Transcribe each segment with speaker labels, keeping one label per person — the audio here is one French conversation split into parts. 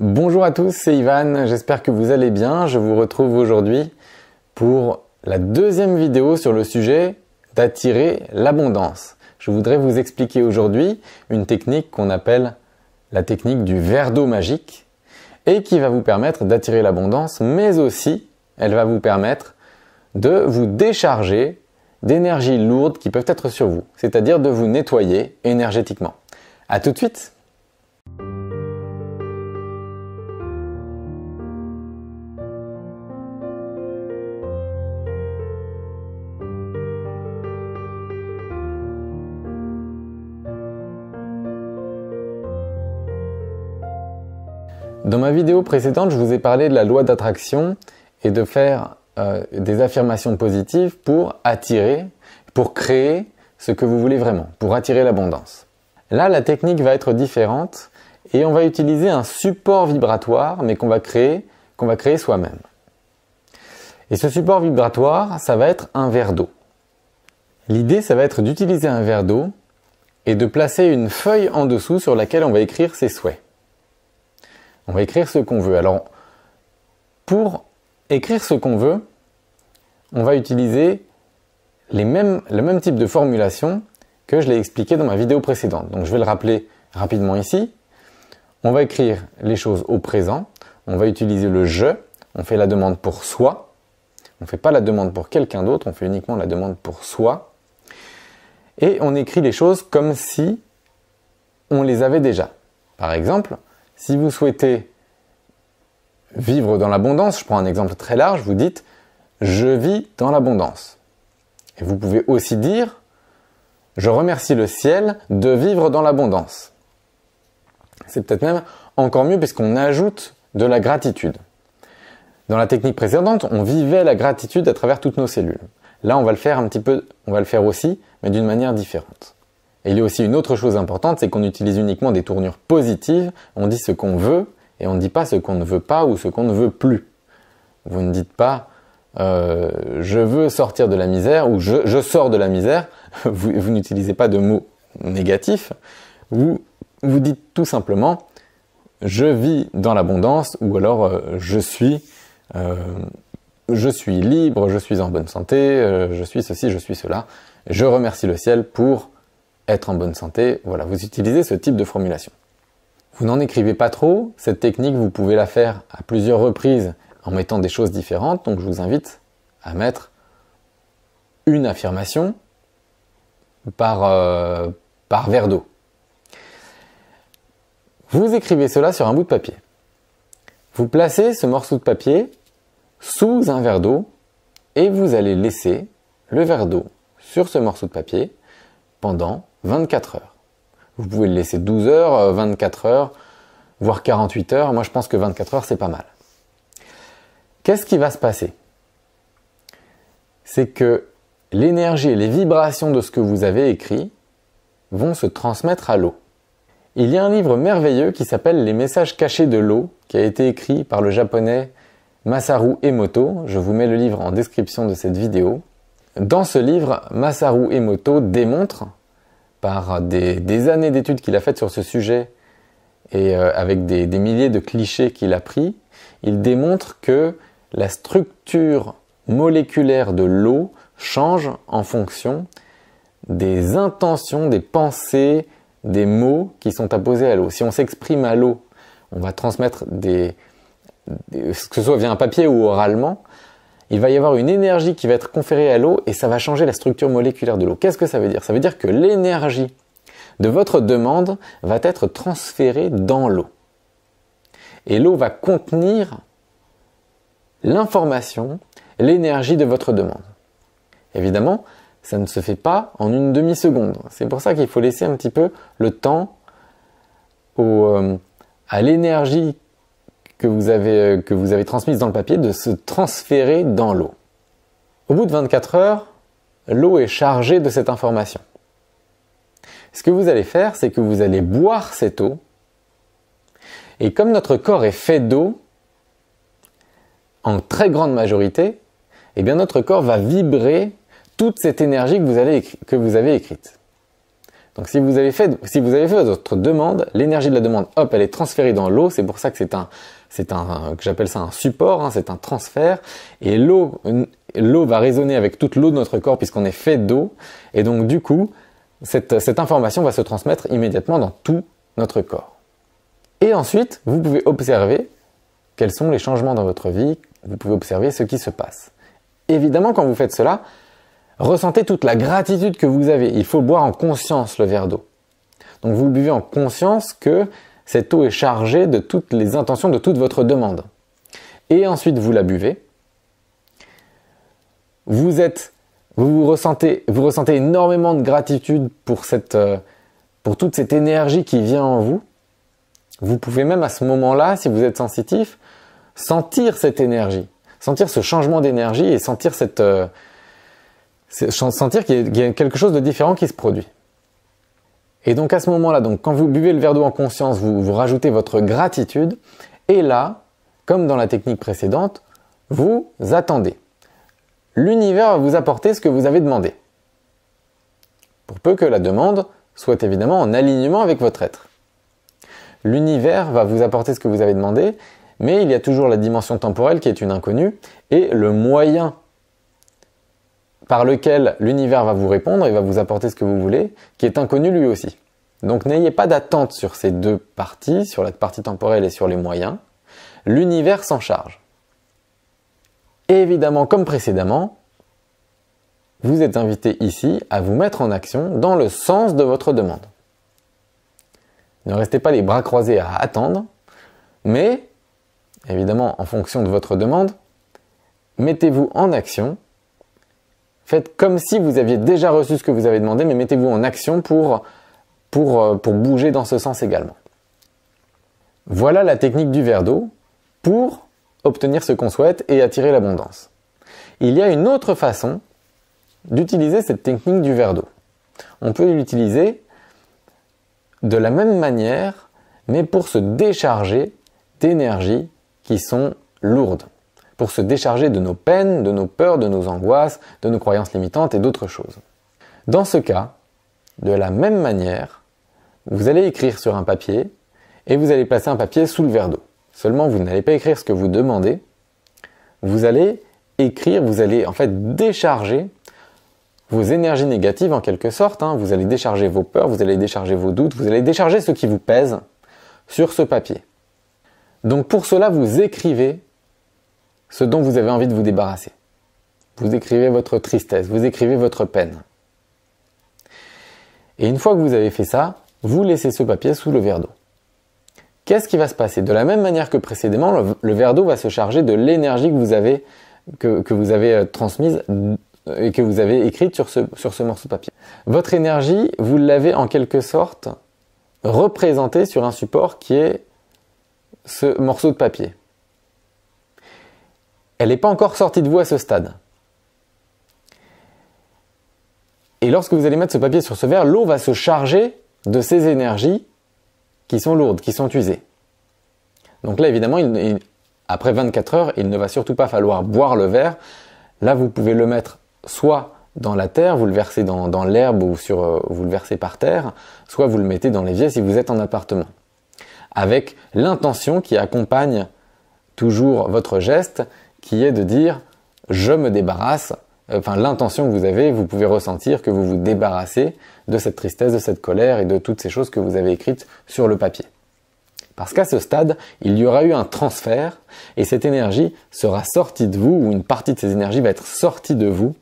Speaker 1: Bonjour à tous, c'est Ivan, j'espère que vous allez bien. Je vous retrouve aujourd'hui pour la deuxième vidéo sur le sujet d'attirer l'abondance. Je voudrais vous expliquer aujourd'hui une technique qu'on appelle la technique du verre d'eau magique et qui va vous permettre d'attirer l'abondance, mais aussi elle va vous permettre de vous décharger d'énergies lourdes qui peuvent être sur vous, c'est-à-dire de vous nettoyer énergétiquement. À tout de suite! Dans ma vidéo précédente, je vous ai parlé de la loi d'attraction et de faire des affirmations positives pour attirer, pour créer ce que vous voulez vraiment, pour attirer l'abondance. Là, la technique va être différente et on va utiliser un support vibratoire, mais qu'on va créer soi-même. Et ce support vibratoire, ça va être un verre d'eau. L'idée, ça va être d'utiliser un verre d'eau et de placer une feuille en dessous sur laquelle on va écrire ses souhaits. On va écrire ce qu'on veut. Alors, pour écrire ce qu'on veut, on va utiliser le même type de formulation que je l'ai expliqué dans ma vidéo précédente. Donc, je vais le rappeler rapidement ici. On va écrire les choses au présent. On va utiliser le « je ». On fait la demande pour soi. On ne fait pas la demande pour quelqu'un d'autre. On fait uniquement la demande pour soi. Et on écrit les choses comme si on les avait déjà. Par exemple, si vous souhaitez vivre dans l'abondance, je prends un exemple très large, vous dites « je vis dans l'abondance ». Et vous pouvez aussi dire « je remercie le ciel de vivre dans l'abondance ». C'est peut-être même encore mieux puisqu'on ajoute de la gratitude. Dans la technique précédente, on vivait la gratitude à travers toutes nos cellules. Là, on va le faire on va le faire aussi, mais d'une manière différente. Et il y a aussi une autre chose importante, c'est qu'on utilise uniquement des tournures positives. On dit ce qu'on veut et on ne dit pas ce qu'on ne veut pas ou ce qu'on ne veut plus. Vous ne dites pas je veux sortir de la misère ou je sors de la misère. Vous n'utilisez pas de mots négatifs. Vous dites tout simplement je vis dans l'abondance ou alors je suis libre, je suis en bonne santé, je suis ceci, je suis cela. Je remercie le ciel pour être en bonne santé. Voilà, vous utilisez ce type de formulation. Vous n'en écrivez pas trop. Cette technique, vous pouvez la faire à plusieurs reprises en mettant des choses différentes. Donc, je vous invite à mettre une affirmation par verre d'eau. Vous écrivez cela sur un bout de papier. Vous placez ce morceau de papier sous un verre d'eau et vous allez laisser le verre d'eau sur ce morceau de papier pendant 24 heures. Vous pouvez le laisser 12 heures, 24 heures, voire 48 heures. Moi, je pense que 24 heures, c'est pas mal. Qu'est-ce qui va se passer? C'est que l'énergie et les vibrations de ce que vous avez écrit vont se transmettre à l'eau. Il y a un livre merveilleux qui s'appelle « Les messages cachés de l'eau » qui a été écrit par le japonais Masaru Emoto. Je vous mets le livre en description de cette vidéo. Dans ce livre, Masaru Emoto démontre, par des années d'études qu'il a faites sur ce sujet et avec des milliers de clichés qu'il a pris, il démontre que la structure moléculaire de l'eau change en fonction des intentions, des pensées, des mots qui sont apposés à l'eau. Si on s'exprime à l'eau, on va transmettre que ce soit via un papier ou oralement, il va y avoir une énergie qui va être conférée à l'eau et ça va changer la structure moléculaire de l'eau. Qu'est-ce que ça veut dire? Ça veut dire que l'énergie de votre demande va être transférée dans l'eau. Et l'eau va contenir l'information, l'énergie de votre demande. Évidemment, ça ne se fait pas en une demi-seconde. C'est pour ça qu'il faut laisser un petit peu le temps à l'énergie que vous avez transmise dans le papier de se transférer dans l'eau. Au bout de 24 heures, l'eau est chargée de cette information. Ce que vous allez faire, c'est que vous allez boire cette eau. Et comme notre corps est fait d'eau, en très grande majorité, eh bien notre corps va vibrer toute cette énergie que vous avez écrite. Donc si vous avez fait votre demande, l'énergie de la demande, hop, elle est transférée dans l'eau. C'est pour ça que que j'appelle ça un support, hein, c'est un transfert. Et l'eau va résonner avec toute l'eau de notre corps puisqu'on est fait d'eau. Et donc du coup, cette information va se transmettre immédiatement dans tout notre corps. Et ensuite, vous pouvez observer quels sont les changements dans votre vie. Vous pouvez observer ce qui se passe. Évidemment, quand vous faites cela, ressentez toute la gratitude que vous avez. Il faut boire en conscience le verre d'eau. Donc vous le buvez en conscience que cette eau est chargée de toutes les intentions de toute votre demande. Et ensuite vous la buvez. Vous ressentez énormément de gratitude pour toute cette énergie qui vient en vous. Vous pouvez même à ce moment-là, si vous êtes sensitif, sentir cette énergie, sentir ce changement d'énergie et sentir sentir qu'il y a quelque chose de différent qui se produit. Et donc à ce moment-là, quand vous buvez le verre d'eau en conscience, vous rajoutez votre gratitude. Et là, comme dans la technique précédente, vous attendez. L'univers va vous apporter ce que vous avez demandé. Pour peu que la demande soit évidemment en alignement avec votre être. L'univers va vous apporter ce que vous avez demandé, mais il y a toujours la dimension temporelle qui est une inconnue et le moyen par lequel l'univers va vous répondre et va vous apporter ce que vous voulez, qui est inconnu lui aussi. Donc n'ayez pas d'attente sur ces deux parties, sur la partie temporelle et sur les moyens. L'univers s'en charge. Et évidemment, comme précédemment, vous êtes invité ici à vous mettre en action dans le sens de votre demande. Ne restez pas les bras croisés à attendre, mais, évidemment, en fonction de votre demande, mettez-vous en action. Faites comme si vous aviez déjà reçu ce que vous avez demandé, mais mettez-vous en action pour bouger dans ce sens également. Voilà la technique du verre d'eau pour obtenir ce qu'on souhaite et attirer l'abondance. Il y a une autre façon d'utiliser cette technique du verre d'eau. On peut l'utiliser de la même manière, mais pour se décharger d'énergies qui sont lourdes. Pour se décharger de nos peines, de nos peurs, de nos angoisses, de nos croyances limitantes et d'autres choses. Dans ce cas, de la même manière, vous allez écrire sur un papier et vous allez placer un papier sous le verre d'eau. Seulement, vous n'allez pas écrire ce que vous demandez. Vous allez écrire, vous allez en fait décharger vos énergies négatives en quelque sorte. Vous allez décharger vos peurs, vous allez décharger vos doutes, vous allez décharger ce qui vous pèse sur ce papier. Donc pour cela, vous écrivez ce dont vous avez envie de vous débarrasser. Vous écrivez votre tristesse, vous écrivez votre peine. Et une fois que vous avez fait ça, vous laissez ce papier sous le verre d'eau. Qu'est-ce qui va se passer? De la même manière que précédemment, le verre d'eau va se charger de l'énergie que vous avez transmise et que vous avez écrite sur ce morceau de papier. Votre énergie, vous l'avez en quelque sorte représentée sur un support qui est ce morceau de papier. Elle n'est pas encore sortie de vous à ce stade. Et lorsque vous allez mettre ce papier sur ce verre, l'eau va se charger de ces énergies qui sont lourdes, qui sont usées. Donc là, évidemment, après 24 heures, il ne va surtout pas falloir boire le verre. Là, vous pouvez le mettre soit dans la terre, vous le versez dans l'herbe ou vous le versez par terre, soit vous le mettez dans l'évier si vous êtes en appartement. Avec l'intention qui accompagne toujours votre geste, qui est de dire « je me débarrasse ». Enfin, l'intention que vous avez, vous pouvez ressentir que vous vous débarrassez de cette tristesse, de cette colère et de toutes ces choses que vous avez écrites sur le papier. Parce qu'à ce stade, il y aura eu un transfert et cette énergie sera sortie de vous, ou une partie de ces énergies va être sortie de vous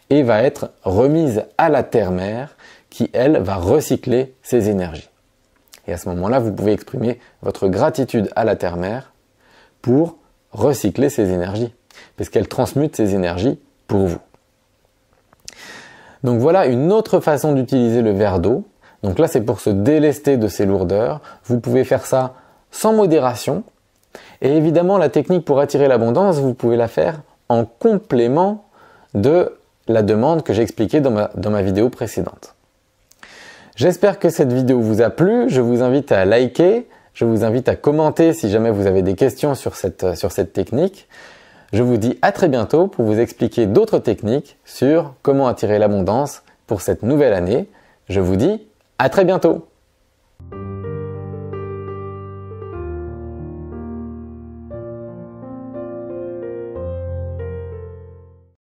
Speaker 1: et va être remise à la terre-mère qui, elle, va recycler ces énergies. Et à ce moment-là, vous pouvez exprimer votre gratitude à la terre-mère pour recycler ces énergies, parce qu'elle transmute ces énergies pour vous. Donc voilà une autre façon d'utiliser le verre d'eau. Donc là, c'est pour se délester de ces lourdeurs. Vous pouvez faire ça sans modération. Et évidemment, la technique pour attirer l'abondance, vous pouvez la faire en complément de la demande que j'ai expliquée dans ma vidéo précédente. J'espère que cette vidéo vous a plu. Je vous invite à liker. Je vous invite à commenter si jamais vous avez des questions sur cette technique. Je vous dis à très bientôt pour vous expliquer d'autres techniques sur comment attirer l'abondance pour cette nouvelle année. Je vous dis À très bientôt!